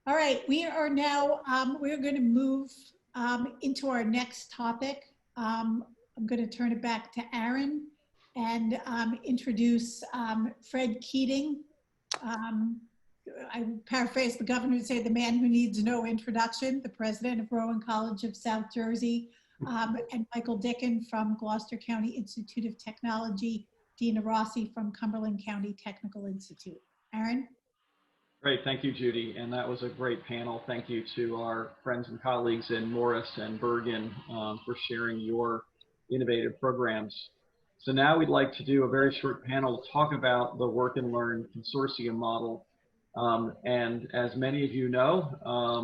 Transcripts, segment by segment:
All right, we are now, we're going to move into our next topic. I'm going to turn it back to Aaron and introduce Fred Keating. I paraphrase the governor to say the man who needs no introduction, the president of Rowan College of South Jersey, and Michael Dicken from Gloucester County Institute of Technology, Dina Rossi from Cumberland County Technical Institute. Aaron? Great, thank you, Judy. And that was a great panel. Thank you to our friends and colleagues in Morris and Bergen for sharing your innovative programs. So now we'd like to do a very short panel to talk about the Work and Learn Consortium model. And as many of you know,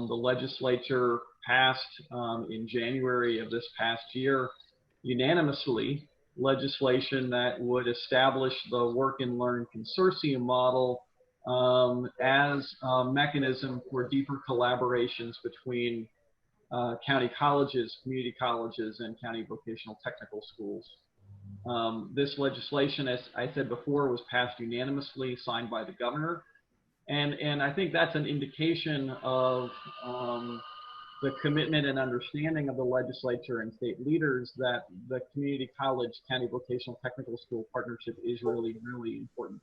the legislature passed in January of this past year unanimously legislation that would establish the Work and Learn Consortium model as a mechanism for deeper collaborations between county colleges, community colleges, and county vocational technical schools. This legislation, as I said before, was passed unanimously, signed by the governor. And I think that's an indication of the commitment and understanding of the legislature and state leaders that the community college county vocational technical school partnership is really, really important.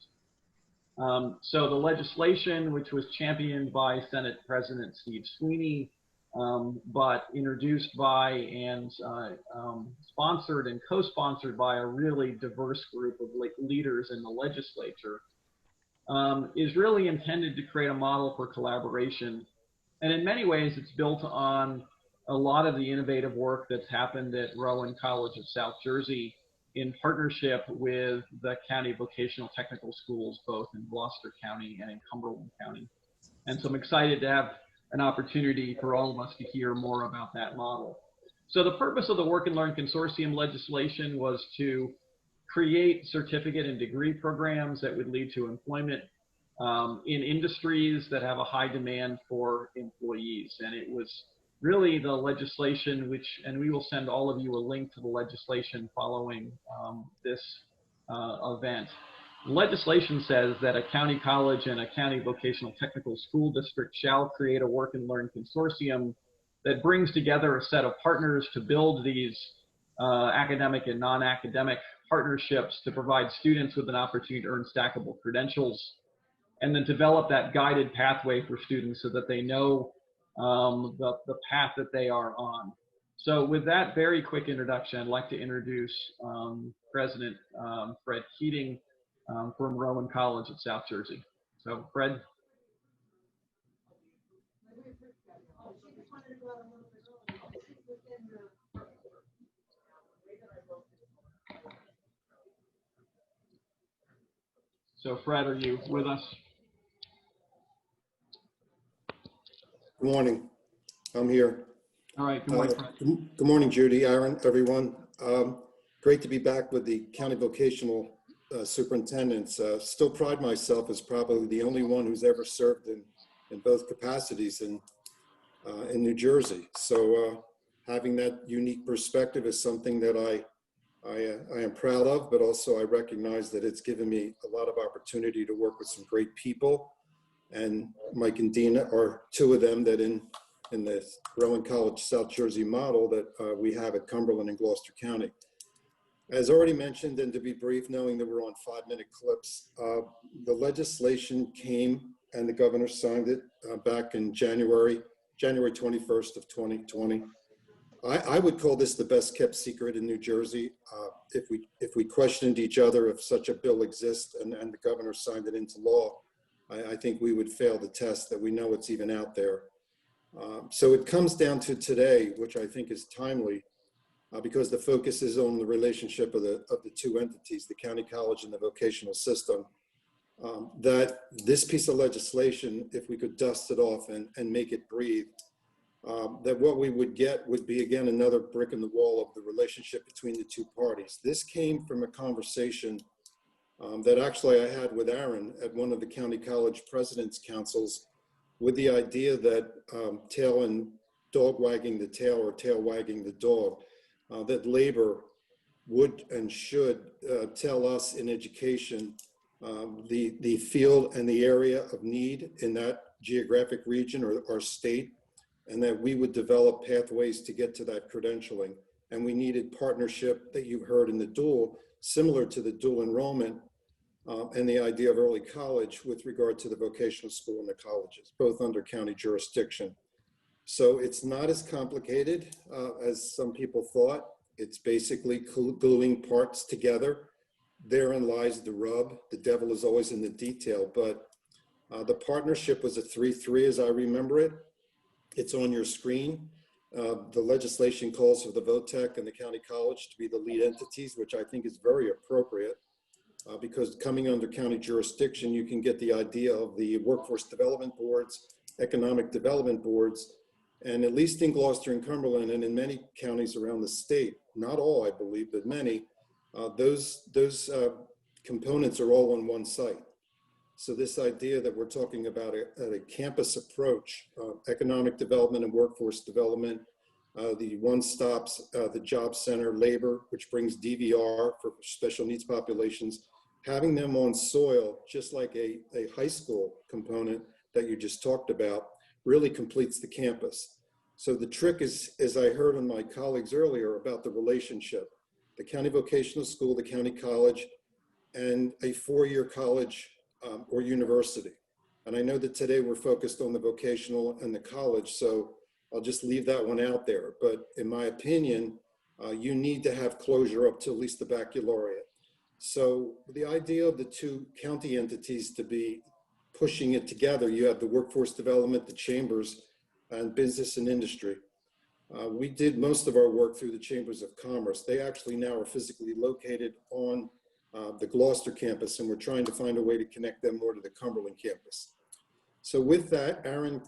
So the legislation, which was championed by Senate President Steve Sweeney, but introduced by and sponsored and co-sponsored by a really diverse group of leaders in the legislature, is really intended to create a model for collaboration. And in many ways, it's built on a lot of the innovative work that's happened at Rowan College of South Jersey in partnership with the county vocational technical schools, both in Gloucester County and in Cumberland County. And so I'm excited to have an opportunity for all of us to hear more about that model. So the purpose of the Work and Learn Consortium legislation was to create certificate and degree programs that would lead to employment in industries that have a high demand for employees. And it was really the legislation which, and we will send all of you a link to the legislation following this event. The legislation says that a county college and a county vocational technical school district shall create a Work and Learn Consortium that brings together a set of partners to build these academic and non-academic partnerships to provide students with an opportunity to earn stackable credentials, and then develop that guided pathway for students so that they know the path that they are on. So with that very quick introduction, I'd like to introduce President Fred Keating from Rowan College of South Jersey. So Fred. So Fred, are you with us? Good morning. I'm here. All right. Good morning, Fred. Good morning, Judy, Aaron, everyone. Great to be back with the county vocational superintendents. Still pride myself as probably the only one who's ever served in both capacities in New Jersey. So having that unique perspective is something that I am proud of, but also I recognize that it's given me a lot of opportunity to work with some great people. And Mike and Dina are two of them that in the Rowan College South Jersey model that we have at Cumberland and Gloucester County. As already mentioned, and to be brief, knowing that we're on 5-minute clips, the legislation came and the governor signed it back in January 21st of 2020. I would call this the best kept secret in New Jersey. If we questioned each other if such a bill exists and the governor signed it into law, I think we would fail the test that we know it's even out there. So it comes down to today, which I think is timely, because the focus is on the relationship of the two entities, the county college and the vocational system, that this piece of legislation, if we could dust it off and make it breathe, that what we would get would be, again, another brick in the wall of the relationship between the two parties. This came from a conversation that actually I had with Aaron at one of the county college president's councils, with the idea that tail and dog wagging the tail or tail wagging the dog, that labor would and should tell us in education the field and the area of need in that geographic region or our state, and that we would develop pathways to get to that credentialing. And we needed partnership that you heard in the dual, similar to the dual enrollment and the idea of early college with regard to the vocational school and the colleges, both under county jurisdiction. So it's not as complicated as some people thought. It's basically gluing parts together. Therein lies the rub. The devil is always in the detail, but the partnership was a 3-3 as I remember it. It's on your screen. The legislation calls for the VOTEC and the county college to be the lead entities, which I think is very appropriate because coming under county jurisdiction, you can get the idea of the workforce development boards, economic development boards, and at least in Gloucester and Cumberland and in many counties around the state, not all, I believe, but many, those components are all on one site. So this idea that we're talking about a campus approach, economic development and workforce development, the one-stops, the job center, labor, which brings DVR for special needs populations, having them on soil, just like a high school component that you just talked about, really completes the campus. So the trick is, as I heard on my colleagues earlier, about the relationship, the county vocational school, the county college, and a 4-year college or university. And I know that today we're focused on the vocational and the college, so I'll just leave that one out there. But in my opinion, you need to have closure up to at least the baccalaureate. So the idea of the two county entities to be pushing it together, you have the workforce development, the chambers, and business and industry. We did most of our work through the chambers of commerce. They actually now are physically located on the Gloucester campus, and we're trying to find a way to connect them more to the Cumberland campus. So with that, Aaron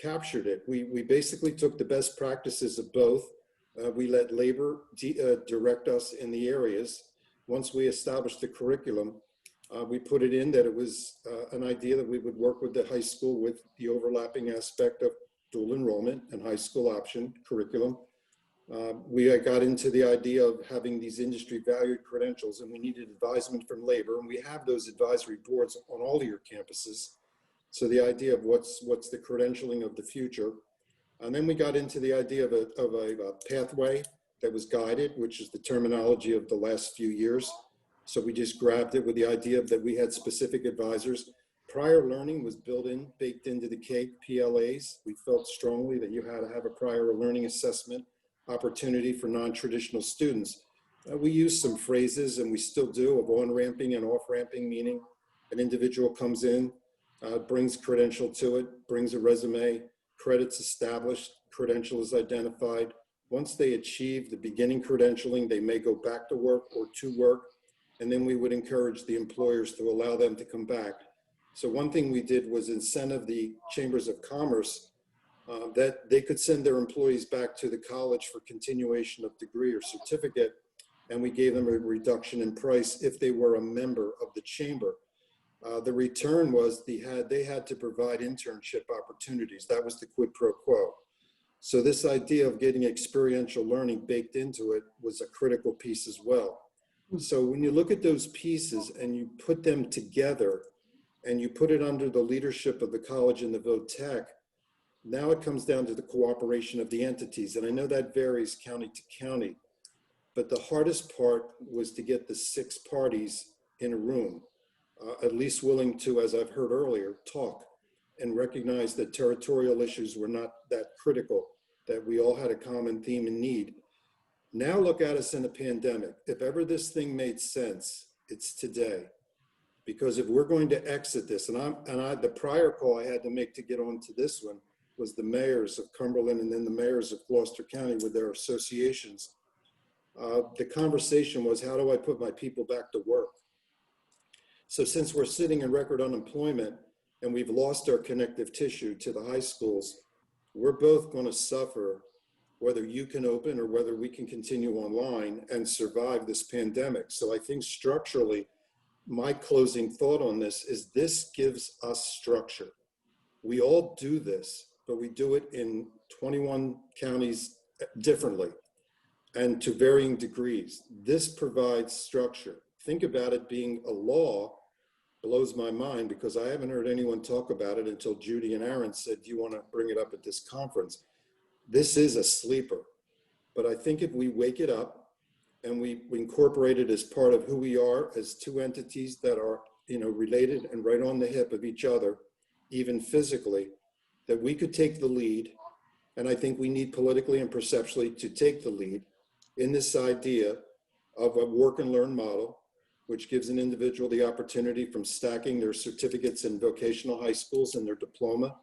captured it. We basically took the best practices of both. We let labor direct us in the areas. Once we established the curriculum, we put it in that it was an idea that we would work with the high school with the overlapping aspect of dual enrollment and high school option curriculum. We got into the idea of having these industry valued credentials, and we needed advisement from labor, and we have those advisory boards on all of your campuses. So the idea of what's the credentialing of the future. And then we got into the idea of a pathway that was guided, which is the terminology of the last few years. So we just grabbed it with the idea that we had specific advisors. Prior learning was baked into the cake, PLAs. We felt strongly that you had to have a prior learning assessment opportunity for non-traditional students. We used some phrases, and we still do, of on-ramping and off-ramping, meaning an individual comes in, brings credential to it, brings a resume, credits established, credential is identified. Once they achieve the beginning credentialing, they may go back to work or to work, and then we would encourage the employers to allow them to come back. So one thing we did was incentive the chambers of commerce that they could send their employees back to the college for continuation of degree or certificate, and we gave them a reduction in price if they were a member of the chamber. The return was they had to provide internship opportunities. That was the quid pro quo. So this idea of getting experiential learning baked into it was a critical piece as well. So when you look at those pieces and you put them together and you put it under the leadership of the college and the VOTEC, now it comes down to the cooperation of the entities. And I know that varies county to county, but the hardest part was to get the 6 parties in a room, at least willing to, as I've heard earlier, talk and recognize that territorial issues were not that critical, that we all had a common theme and need. Now look at us in a pandemic. If ever this thing made sense, it's today. Because if we're going to exit this, the prior call I had to make to get onto this one was the mayors of Cumberland and then the mayors of Gloucester County with their associations. The conversation was, how do I put my people back to work? So since we're sitting in record unemployment and we've lost our connective tissue to the high schools, we're both going to suffer, whether you can open or whether we can continue online and survive this pandemic. So I think structurally, my closing thought on this gives us structure. We all do this, but we do it in 21 counties differently and to varying degrees. This provides structure. Think about it being a law blows my mind because I haven't heard anyone talk about it until Judy and Aaron said, do you want to bring it up at this conference? This is a sleeper, but I think if we wake it up and we incorporate it as part of who we are as two entities that are, related and right on the hip of each other, even physically, that we could take the lead. And I think we need politically and perceptually to take the lead in this idea of a work and learn model, which gives an individual the opportunity from stacking their certificates in vocational high schools and their diploma.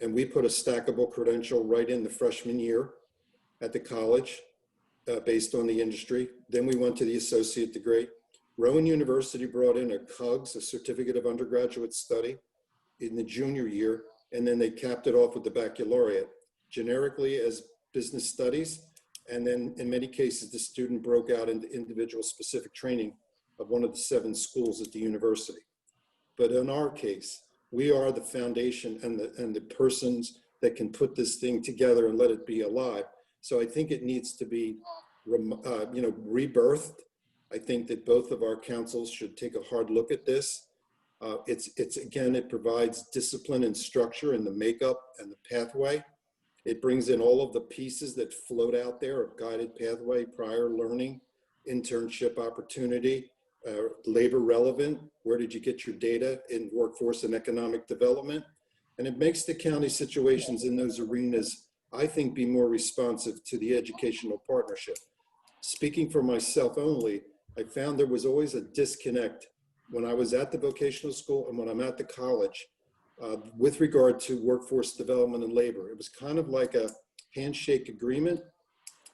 And we put a stackable credential right in the freshman year at the college based on the industry. Then we went to the associate degree. Rowan University brought in a CUGS, a certificate of undergraduate study, in the junior year, and then they capped it off with the baccalaureate, generically as business studies. And then in many cases, the student broke out into individual specific training of one of the 7 schools at the university. But in our case, we are the foundation and the persons that can put this thing together and let it be alive. So I think it needs to be, rebirthed. I think that both of our councils should take a hard look at this. Again, it provides discipline and structure in the makeup and the pathway. It brings in all of the pieces that float out there of guided pathway, prior learning, internship opportunity, labor relevant, where did you get your data in workforce and economic development? And it makes the county situations in those arenas, I think, be more responsive to the educational partnership. Speaking for myself only, I found there was always a disconnect when I was at the vocational school and when I'm at the college with regard to workforce development and labor. It was kind of like a handshake agreement.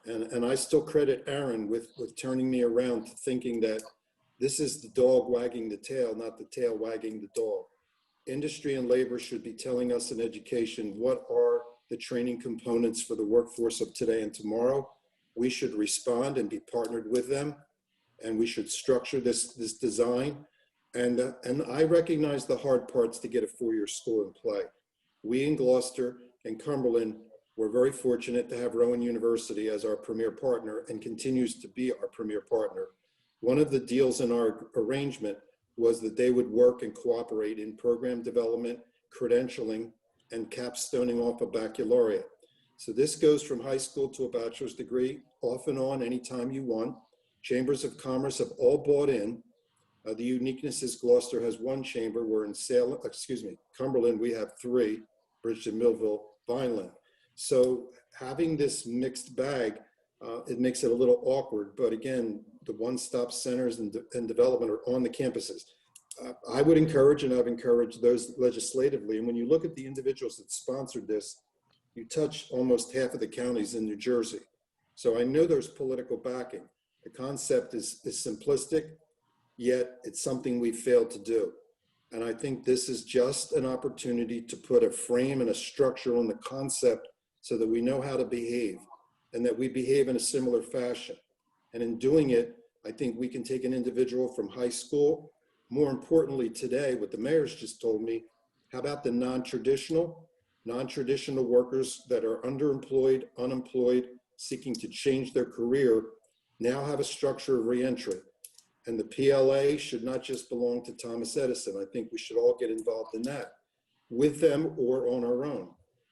And I still credit Aaron with turning me around to thinking that this is the dog wagging the tail, not the tail wagging the dog. Industry and labor should be telling us in education what are the training components for the workforce of today and tomorrow. We should respond and be partnered with them, and we should structure this design. And I recognize the hard parts to get a 4-year school in play. We in Gloucester and Cumberland, we're very fortunate to have Rowan University as our premier partner and continues to be our premier partner. One of the deals in our arrangement was that they would work and cooperate in program development, credentialing, and capstoning off a baccalaureate. So this goes from high school to a bachelor's degree, off and on anytime you want. Chambers of Commerce have all bought in. The uniqueness is Gloucester has 1 chamber. We're in Cumberland, we have 3, Bridgeton, Millville, Vineland. So having this mixed bag, it makes it a little awkward, but again, the one-stop centers and development are on the campuses. I would encourage, and I've encouraged those legislatively, and when you look at the individuals that sponsored this, you touch almost half of the counties in New Jersey. So I know there's political backing. The concept is simplistic, yet it's something we failed to do. And I think this is just an opportunity to put a frame and a structure on the concept so that we know how to behave and that we behave in a similar fashion. And in doing it, I think we can take an individual from high school. More importantly today, what the mayor's just told me, how about the non-traditional workers that are underemployed, unemployed, seeking to change their career, now have a structure of reentry. And the PLA should not just belong to Thomas Edison. I think we should all get involved in that with them or on our own.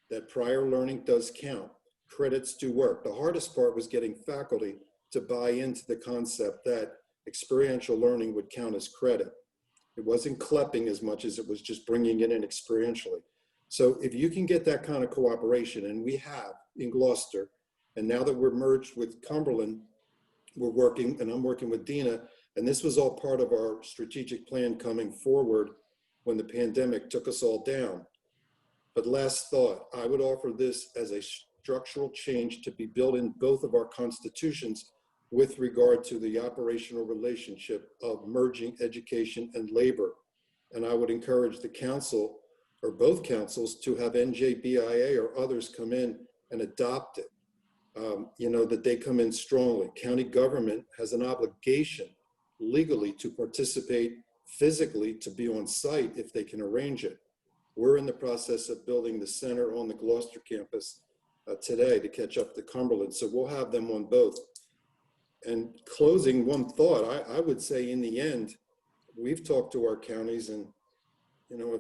That prior learning does count. Credits do work. The hardest part was getting faculty to buy into the concept that experiential learning would count as credit. It wasn't CLEPing as much as it was just bringing it in experientially. So if you can get that kind of cooperation, and we have in Gloucester, and now that we're merged with Cumberland, we're working, and I'm working with Dina, and this was all part of our strategic plan coming forward when the pandemic took us all down. But last thought, I would offer this as a structural change to be built in both of our constitutions with regard to the operational relationship of merging education and labor. And I would encourage the council or both councils to have NJBIA or others come in and adopt it. That they come in strongly. County government has an obligation legally to participate physically, to be on site if they can arrange it. We're in the process of building the center on the Gloucester campus today to catch up to Cumberland. So we'll have them on both. And closing one thought, I would say in the end, we've talked to our counties, and you know,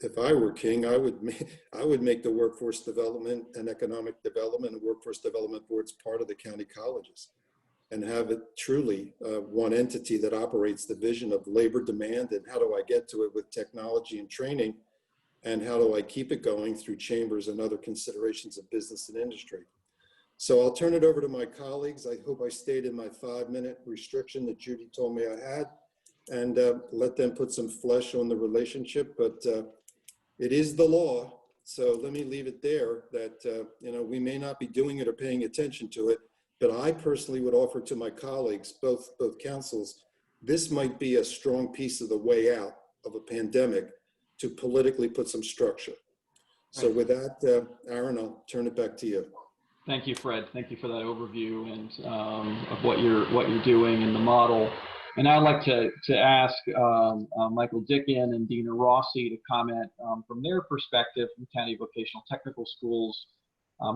if I were king, I would make the workforce development and economic development and workforce development boards part of the county colleges, and have it truly one entity that operates the vision of labor demand and how do I get to it with technology and training, and how do I keep it going through chambers and other considerations of business and industry. So I'll turn it over to my colleagues. I hope I stayed in my 5-minute restriction that Judy told me I had, and let them put some flesh on the relationship. But it is the law, so let me leave it there that, you know, we may not be doing it or paying attention to it, but I personally would offer to my colleagues, both councils, this might be a strong piece of the way out of a pandemic to politically put some structure. So with that, Aaron, I'll turn it back to you. Thank you, Fred. Thank you for that overview and of what you're doing in the model. And I'd like to ask Michael Dicken and Dina Rossi to comment from their perspective from county vocational technical schools,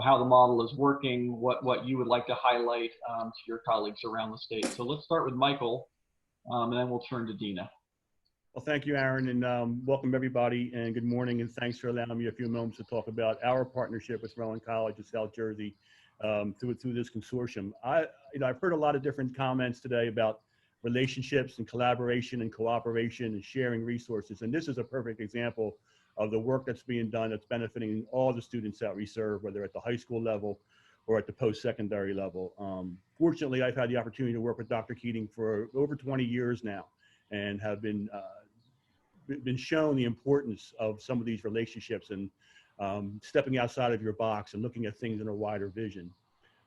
how the model is working, what you would like to highlight to your colleagues around the state. So let's start with Michael, and then we'll turn to Dina. Well, thank you, Aaron, and welcome everybody, and good morning, and thanks for allowing me a few moments to talk about our partnership with Rowan College of South Jersey through this consortium. I've heard a lot of different comments today about relationships and collaboration and cooperation and sharing resources, and this is a perfect example of the work that's being done that's benefiting all the students that we serve, whether at the high school level or at the post-secondary level. Fortunately, I've had the opportunity to work with Dr. Keating for over 20 years now, and have been shown the importance of some of these relationships and stepping outside of your box and looking at things in a wider vision.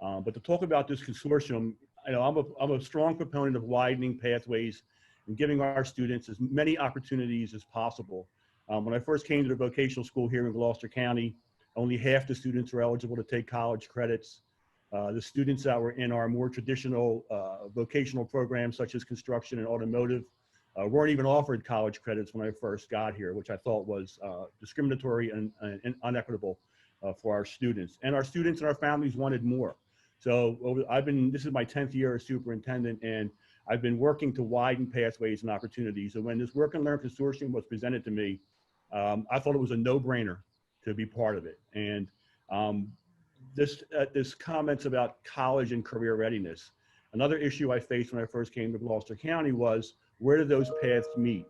But to talk about this consortium, I'm a strong proponent of widening pathways and giving our students as many opportunities as possible. When I first came to the vocational school here in Gloucester County, only half the students were eligible to take college credits. The students that were in our more traditional vocational programs, such as construction and automotive, weren't even offered college credits when I first got here, which I thought was discriminatory and unequitable for our students. And our students and our families wanted more. So this is my 10th year as superintendent, and I've been working to widen pathways and opportunities. So when this Work and Learn Consortium was presented to me, I thought it was a no-brainer to be part of it. And this comments about college and career readiness. Another issue I faced when I first came to Gloucester County was, where do those paths meet?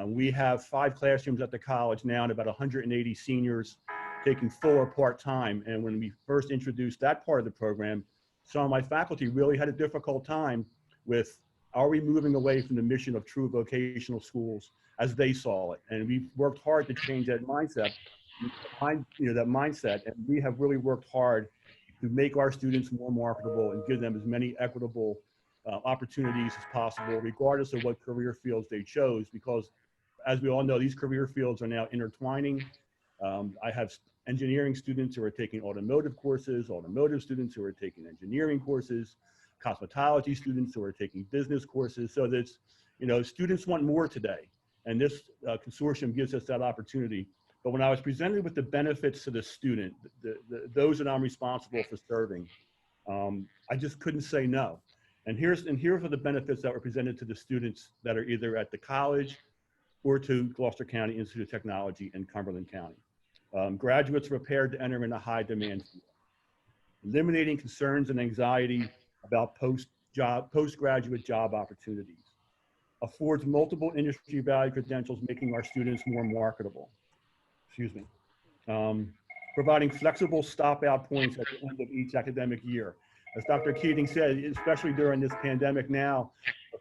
We have 5 classrooms at the college now and about 180 seniors taking full or part-time. And when we first introduced that part of the program, some of my faculty really had a difficult time with, are we moving away from the mission of true vocational schools as they saw it? And we've worked hard to change that mindset, and we have really worked hard to make our students more marketable and give them as many equitable opportunities as possible, regardless of what career fields they chose, because as we all know, these career fields are now intertwining. I have engineering students who are taking automotive courses, automotive students who are taking engineering courses, cosmetology students who are taking business courses. So that's, students want more today. And this consortium gives us that opportunity. But when I was presented with the benefits to the student, those that I'm responsible for serving, I just couldn't say no. And here are the benefits that were presented to the students that are either at the college or to Gloucester County Institute of Technology in Cumberland County. Graduates prepared to enter in a high demand field. Eliminating concerns and anxiety about postgraduate job opportunities. Affords multiple industry value credentials, making our students more marketable. Excuse me. Providing flexible stop-out points at the end of each academic year. As Dr. Keating said, especially during this pandemic now,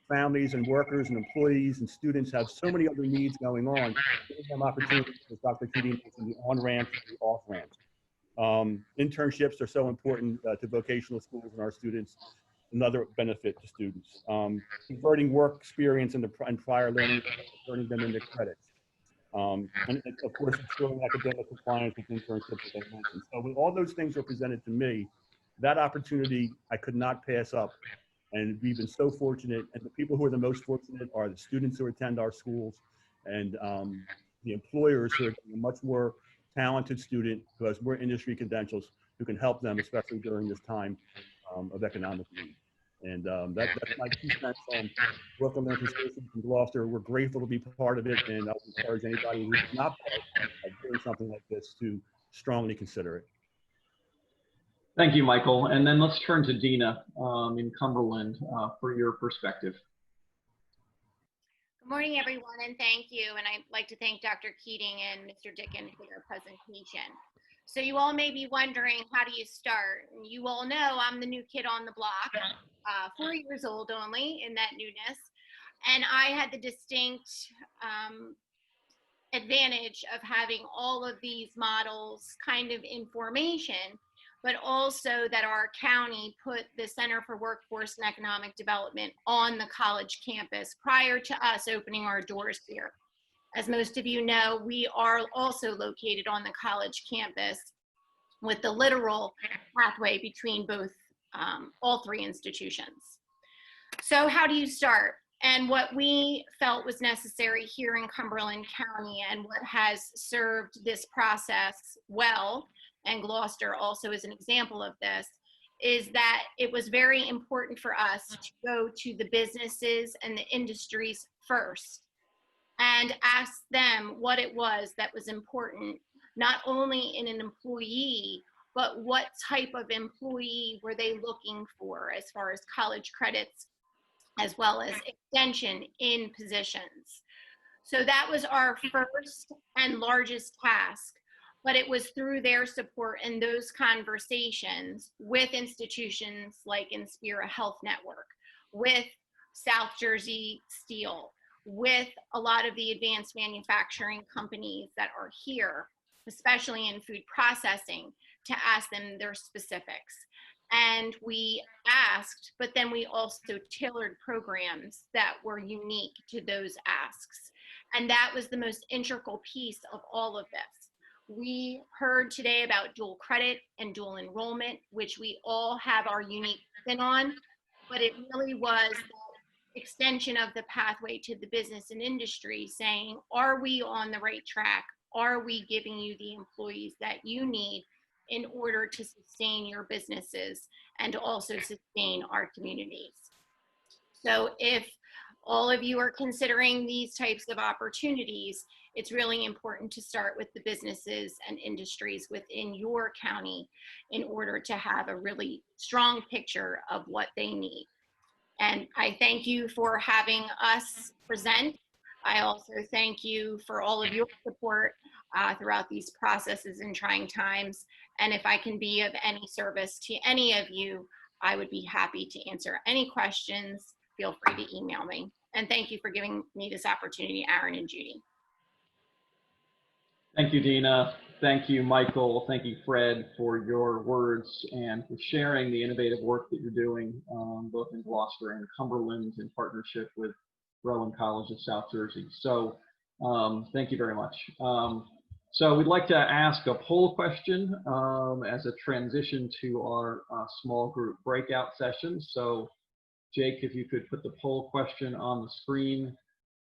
families and workers and employees and students have so many other needs going on, giving them opportunities, as Dr. Keating mentioned, the on-ramps and the off-ramps. Internships are so important to vocational schools and our students, another benefit to students. Converting work experience and prior learning, turning them into credits. And of course, ensuring academic compliance with internships, as I mentioned. So when all those things were presented to me, that opportunity I could not pass up. And we've been so fortunate, and the people who are the most fortunate are the students who attend our schools and the employers who are getting a much more talented student who has more industry credentials who can help them, especially during this time of economic need. And that's my 2 cents on Work and Learn Consortium from Gloucester. We're grateful to be part of it, and I'll encourage anybody who's not part of doing something like this to strongly consider it. Thank you, Michael. And then let's turn to Dina in Cumberland for your perspective. Good morning, everyone, and thank you. And I'd like to thank Dr. Keating and Mr. Dicken for their presentation. So you all may be wondering, how do you start? And you all know I'm the new kid on the block, 4 years old only in that newness. And I had the distinct advantage of having all of these models kind of in formation, but also that our county put the Center for Workforce and Economic Development on the college campus prior to us opening our doors here. As most of you know, we are also located on the college campus with the literal pathway between both, all 3 institutions. So how do you start? And what we felt was necessary here in Cumberland County, and what has served this process well, and Gloucester also is an example of this, is that it was very important for us to go to the businesses and the industries first and ask them what it was that was important, not only in an employee, but what type of employee were they looking for as far as college credits, as well as extension in positions. So that was our first and largest task, but it was through their support and those conversations with institutions like Inspira Health Network, with South Jersey Steel, with a lot of the advanced manufacturing companies that are here, especially in food processing, to ask them their specifics. And we asked, but then we also tailored programs that were unique to those asks. And that was the most integral piece of all of this. We heard today about dual credit and dual enrollment, which we all have our unique spin on, but it really was the extension of the pathway to the business and industry, saying, are we on the right track? Are we giving you the employees that you need in order to sustain your businesses and also sustain our communities? So if all of you are considering these types of opportunities, it's really important to start with the businesses and industries within your county in order to have a really strong picture of what they need. And I thank you for having us present. I also thank you for all of your support throughout these processes and trying times. And if I can be of any service to any of you, I would be happy to answer any questions. Feel free to email me. And thank you for giving me this opportunity, Aaron and Judy. Thank you, Dina. Thank you, Michael. Thank you, Fred, for your words and for sharing the innovative work that you're doing both in Gloucester and Cumberland in partnership with Rowan College of South Jersey. So thank you very much. So we'd like to ask a poll question as a transition to our small group breakout session. So Jake, if you could put the poll question on the screen.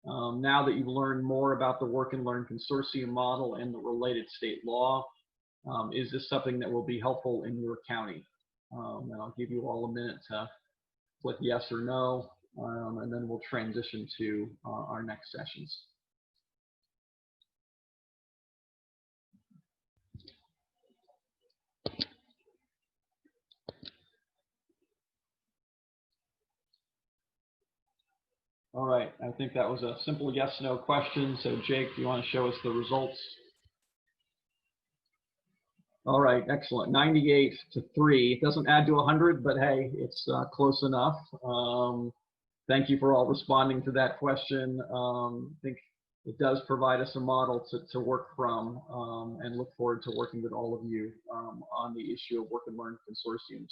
Now that you've learned more about the Work and Learn Consortium model and the related state law, is this something that will be helpful in your county? And I'll give you all a minute to click yes or no, and then we'll transition to our next sessions. All right, I think that was a simple yes/no question. So Jake, do you want to show us the results? All right, excellent. 98 to 3. It doesn't add to 100, but hey, it's close enough. Thank you for all responding to that question. I think it does provide us a model to work from, and look forward to working with all of you on the issue of Work and Learn Consortiums.